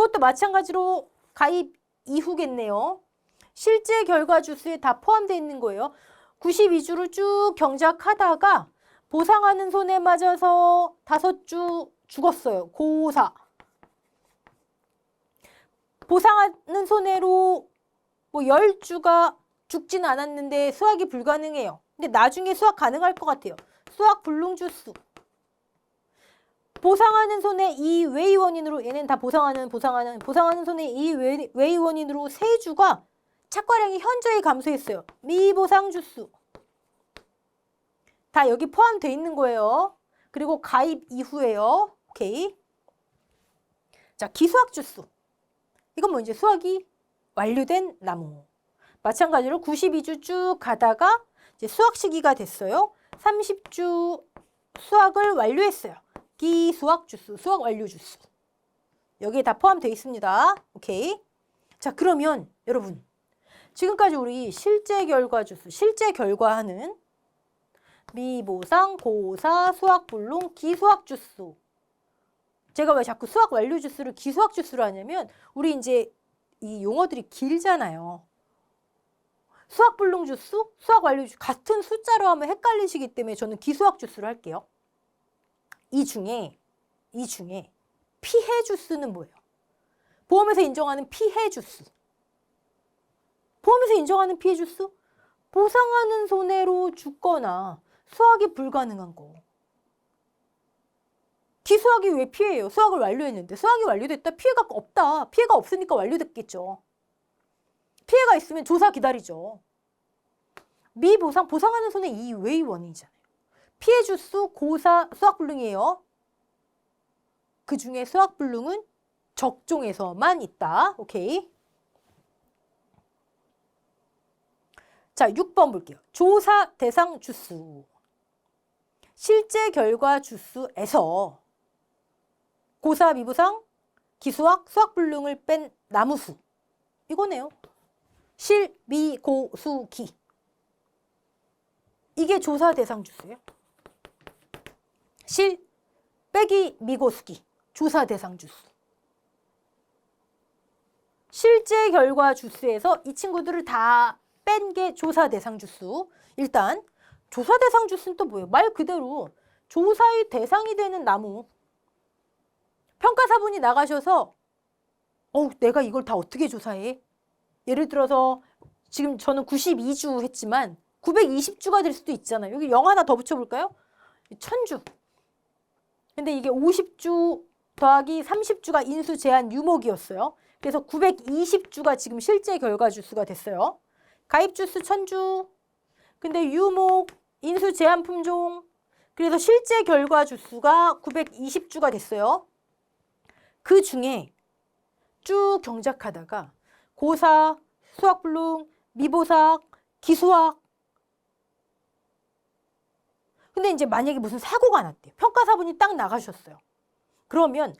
이것도 마찬가지로 가입 이후겠네요. 실제 결과 주수에 다 포함되어 있는 거예요. 92주를 쭉 경작하다가 보상하는 손에 맞아서 5주 죽었어요. 고4. 보상하는 손해로 뭐 10주가 죽지는 않았는데 수확이 불가능해요. 근데 나중에 수확 가능할 것 같아요. 수확 불능주수. 보상하는 손해 이외의 원인으로, 얘는 다 보상하는 손해 이외의 원인으로 3주가 착과량이 현저히 감소했어요. 미보상주수. 다 여기 포함되어 있는 거예요. 그리고 가입 이후에요. 오케이. 자, 기수확주수. 이건 뭐 이제 수확이 완료된 나무. 마찬가지로 92주 쭉 가다가 이제 수확 시기가 됐어요. 30주 수확을 완료했어요. 기수확주수, 수확 완료 주수. 여기에 다 포함되어 있습니다. 오케이. 자, 그러면 여러분, 지금까지 우리 실제 결과 주수, 실제 결과하는 미보상, 고사, 수확 불능, 기수확 주수. 제가 왜 자꾸 수확 완료 주수를 기수확 주수로 하냐면 우리 이제 이 용어들이 길잖아요. 수확 불능 주수, 수확 완료 주수 같은 숫자로 하면 헷갈리시기 때문에 저는 기수확 주수로 할게요. 이 중에 피해 주수는 뭐예요? 보험에서 인정하는 피해 주수. 보험에서 인정하는 피해 주수? 보상하는 손해로 죽거나 수확이 불가능한 거. 기수확이 왜 피해예요? 수확을 완료했는데 수확이 완료됐다. 피해가 없다. 피해가 없으니까 완료됐겠죠. 피해가 있으면 조사 기다리죠. 미보상, 보상하는 손해 이외의 원인이잖아요. 피해 주수, 고사, 수확 불능이에요. 그 중에 수확 불능은 적종에서만 있다. 오케이. 자, 6번 볼게요. 조사 대상 주수. 실제 결과 주수에서 고사, 미보상, 기수확, 수확 불능을 뺀 나무수. 이거네요. 실, 미, 고, 수, 기. 이게 조사 대상 주수예요. 실, 빼기, 미, 고, 수, 기. 조사 대상 주수. 실제 결과 주수에서 이 친구들을 다 뺀 게 조사 대상 주수. 일단 조사 대상 주수는 또 뭐예요? 말 그대로 조사의 대상이 되는 나무. 평가사분이 나가셔서 내가 이걸 다 어떻게 조사해? 예를 들어서 지금 저는 92주 했지만 920주가 될 수도 있잖아요. 여기 0 하나 더 붙여볼까요? 1000주. 근데 이게 50주 더하기 30주가 인수 제한 유목이었어요. 그래서 920주가 지금 실제 결과 주수가 됐어요. 가입 주수 1000주. 근데 유목, 인수 제한 품종. 그래서 실제 결과 주수가 920주가 됐어요. 그 중에 쭉 경작하다가 고사, 수확 불능, 미보삭, 기수확. 근데 이제 만약에 무슨 사고가 났대요. 평가사분이 딱 나가셨어요. 그러면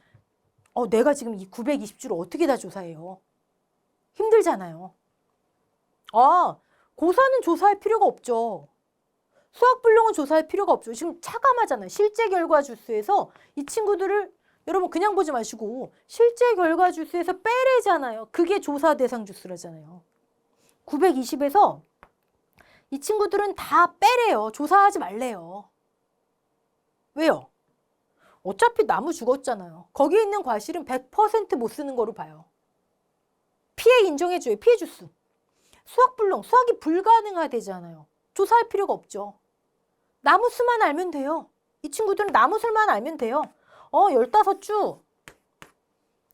내가 지금 이 920주를 어떻게 다 조사해요? 힘들잖아요. 고사는 조사할 필요가 없죠. 수확 불능은 조사할 필요가 없죠. 지금 차감하잖아요. 실제 결과 주수에서 이 친구들을 여러분 그냥 보지 마시고 실제 결과 주수에서 빼래잖아요. 그게 조사 대상 주수라잖아요. 920에서 이 친구들은 다 빼래요. 조사하지 말래요. 왜요? 어차피 나무 죽었잖아요. 거기에 있는 과실은 100% 못 쓰는 거로 봐요. 피해 인정해줘요. 피해 주수. 수확 불능, 수확이 불가능하대잖아요. 조사할 필요가 없죠. 나무 수만 알면 돼요. 이 친구들은 나무 수만 알면 돼요.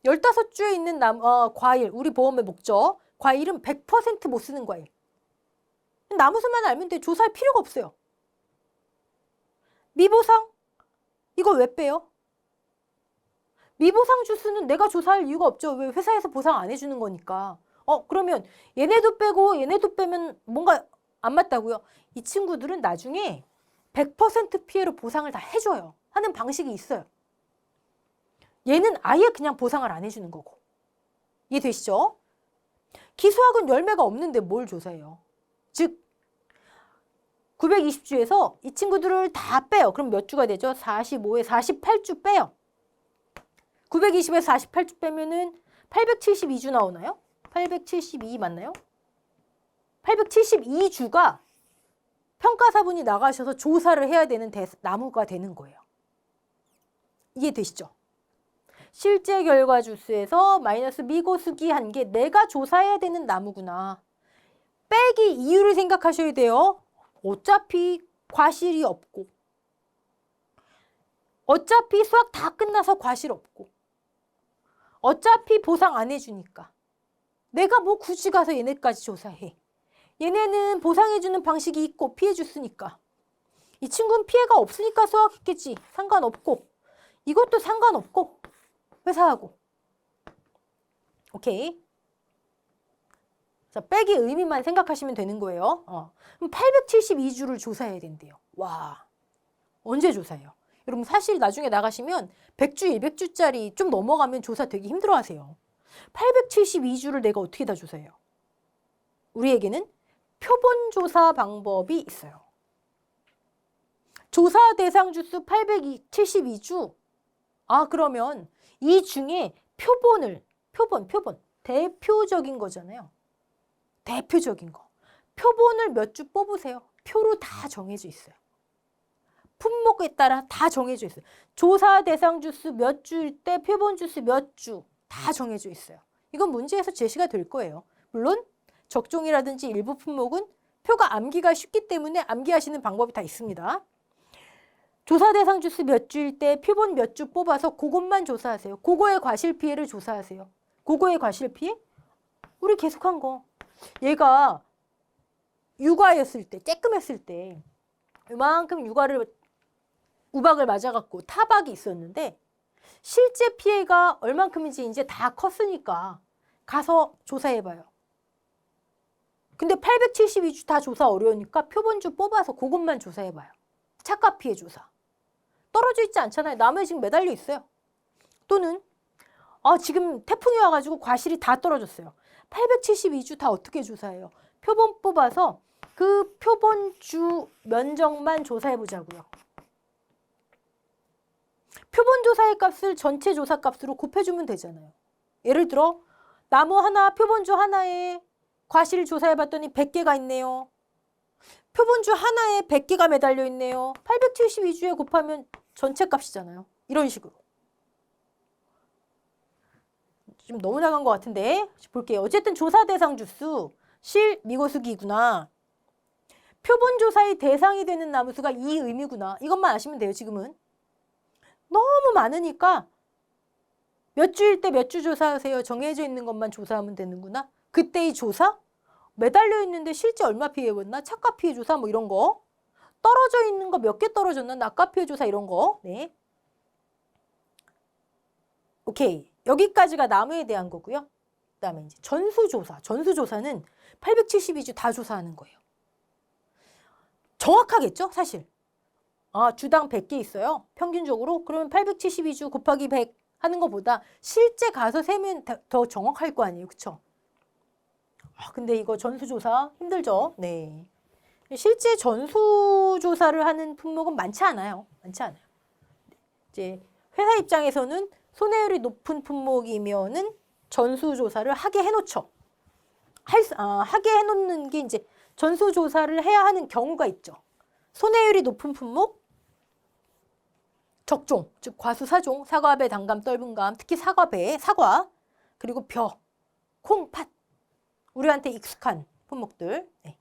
15주에 있는 과일, 우리 보험의 목적. 과일은 100% 못 쓰는 과일. 나무 수만 알면 돼요. 조사할 필요가 없어요. 미보상? 이걸 왜 빼요? 미보상 주수는 내가 조사할 이유가 없죠. 왜 회사에서 보상 안 해주는 거니까. 그러면 얘네도 빼고 얘네도 빼면 뭔가 안 맞다고요? 이 친구들은 나중에 100% 피해로 보상을 다 해줘요. 하는 방식이 있어요. 얘는 아예 그냥 보상을 안 해주는 거고. 이해되시죠? 기수학은 열매가 없는데 뭘 조사해요? 즉 920주에서 이 친구들을 다 빼요. 그럼 몇 주가 되죠? 45에 48주 빼요. 920에서 48주 빼면은 872주 나오나요? 872 맞나요? 872주가 평가사분이 나가셔서 조사를 해야 되는 나무가 되는 거예요. 이해되시죠? 실제 결과 주수에서 마이너스 미고수기 한 개 내가 조사해야 되는 나무구나. 빼기 이유를 생각하셔야 돼요. 어차피 과실이 없고 어차피 수학 다 끝나서 과실 없고 어차피 보상 안 해주니까 내가 뭐 굳이 가서 얘네까지 조사해. 얘네는 보상해주는 방식이 있고 피해줬으니까 이 친구는 피해가 없으니까 수학했겠지. 상관없고 이것도 상관없고 회사하고 오케이. 자, 빼기 의미만 생각하시면 되는 거예요. 그럼 872주를 조사해야 된대요. 와, 언제 조사해요? 여러분 사실 나중에 나가시면 100주, 200주짜리 좀 넘어가면 조사 되게 힘들어하세요. 872주를 내가 어떻게 다 조사해요? 우리에게는 표본조사 방법이 있어요. 조사 대상 주수 872주. 그러면 이 중에 표본, 대표적인 거잖아요. 대표적인 거. 표본을 몇 주 뽑으세요. 표로 다 정해져 있어요. 품목에 따라 다 정해져 있어요. 조사 대상 주수 몇 주일 때 표본 주수 몇 주 다 정해져 있어요. 이건 문제에서 제시가 될 거예요. 물론 적종이라든지 일부 품목은 표가 암기가 쉽기 때문에 암기하시는 방법이 다 있습니다. 조사 대상 주수 몇 주일 때 표본 몇 주 뽑아서 그것만 조사하세요. 그거의 과실 피해를 조사하세요. 그거의 과실 피해? 우리 계속한 거. 얘가 육아였을 때, 쬐끔했을 때 이만큼 우박을 맞아갖고 타박이 있었는데 실제 피해가 얼만큼인지 이제 다 컸으니까 가서 조사해봐요. 근데 872주 다 조사 어려우니까 표본주 뽑아서 그것만 조사해봐요. 착각 피해 조사. 떨어져 있지 않잖아요. 나무에 지금 매달려 있어요. 또는 지금 태풍이 와가지고 과실이 다 떨어졌어요. 872주 다 어떻게 조사해요? 표본 뽑아서 그 표본주 면적만 조사해보자고요. 표본 조사의 값을 전체 조사 값으로 곱해주면 되잖아요. 예를 들어 나무 하나, 표본주 하나에 과실을 조사해봤더니 100개가 있네요. 표본주 하나에 100개가 매달려 있네요. 872주에 곱하면 전체 값이잖아요. 이런 식으로. 좀 너무 나간 것 같은데 볼게요. 어쨌든 조사 대상 주수 실 미고수기구나. 표본 조사의 대상이 되는 나무수가 이 의미구나. 이것만 아시면 돼요. 지금은. 너무 많으니까 몇 주일 때 몇 주 조사하세요. 정해져 있는 것만 조사하면 되는구나. 그때의 조사? 매달려 있는데 실제 얼마 피해봤나? 착각 피해 조사 뭐 이런 거. 떨어져 있는 거 몇 개 떨어졌나? 낙가 피해 조사 이런 거. 네. 오케이. 여기까지가 나무에 대한 거고요. 그다음에 이제 전수조사. 전수조사는 872주 다 조사하는 거예요. 정확하겠죠? 사실. 주당 100개 있어요. 평균적으로. 그러면 872주 곱하기 100 하는 것보다 실제 가서 세면 더 정확할 거 아니에요. 그쵸? 근데 이거 전수조사 힘들죠? 네. 실제 전수조사를 하는 품목은 많지 않아요. 많지 않아요. 이제 회사 입장에서는 손해율이 높은 품목이면은 전수조사를 하게 해놓죠. 하게 해놓는 게 이제 전수조사를 해야 하는 경우가 있죠. 손해율이 높은 품목, 적종, 즉 과수, 사종, 사과, 배, 단감, 떫은감, 특히 사과, 배, 사과, 그리고 벼, 콩, 팥. 우리한테 익숙한 품목들. 네.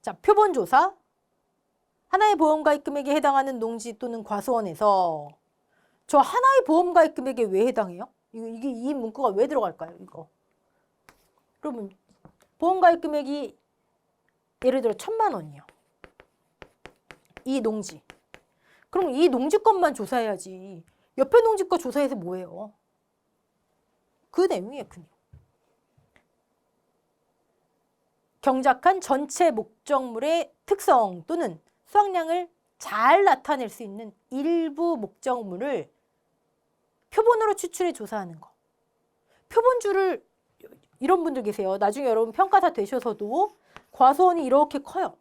자, 표본조사. 하나의 보험가입 금액에 해당하는 농지 또는 과수원에서 저 하나의 보험가입 금액에 왜 해당해요? 이 문구가 왜 들어갈까요? 이거. 그러면 보험가입 금액이 예를 들어 1,000만 원이요. 이 농지. 그럼 이 농지 것만 조사해야지. 옆에 농지 거 조사해서 뭐예요? 그 내용이에요. 그 내용. 경작한 전체 목적물의 특성 또는 수확량을 잘 나타낼 수 있는 일부 목적물을 표본으로 추출해 조사하는 거. 표본주를 이런 분들 계세요. 나중에 여러분 평가사 되셔서도 과수원이 이렇게 커요.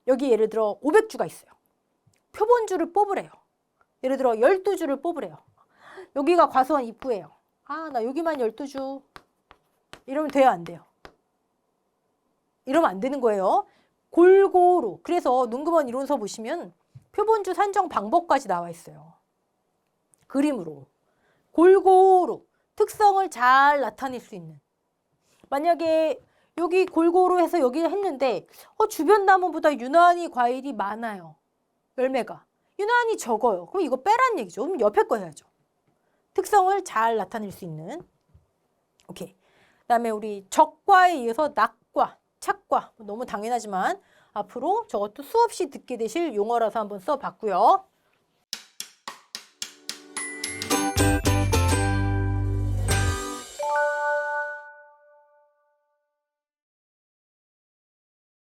여기 예를 들어 500주가 있어요. 표본주를 뽑으래요. 예를 들어 12주를 뽑으래요. 여기가 과수원 입구예요. 아, 나 여기만 12주. 이러면 돼요, 안 돼요? 이러면 안 되는 거예요. 골고루. 그래서 눈금원 이론서 보시면 표본주 산정 방법까지 나와 있어요. 그림으로. 골고루. 특성을 잘 나타낼 수 있는. 만약에 여기 골고루 해서 여기 했는데 주변 나무보다 유난히 과일이 많아요. 열매가. 유난히 적어요. 그럼 이거 빼란 얘기죠. 그럼 옆에 거 해야죠. 특성을 잘 나타낼 수 있는. 오케이. 그다음에 우리 적과에 이어서 낙과, 착과. 너무 당연하지만 앞으로 저것도 수없이 듣게 되실 용어라서 한번 써봤고요.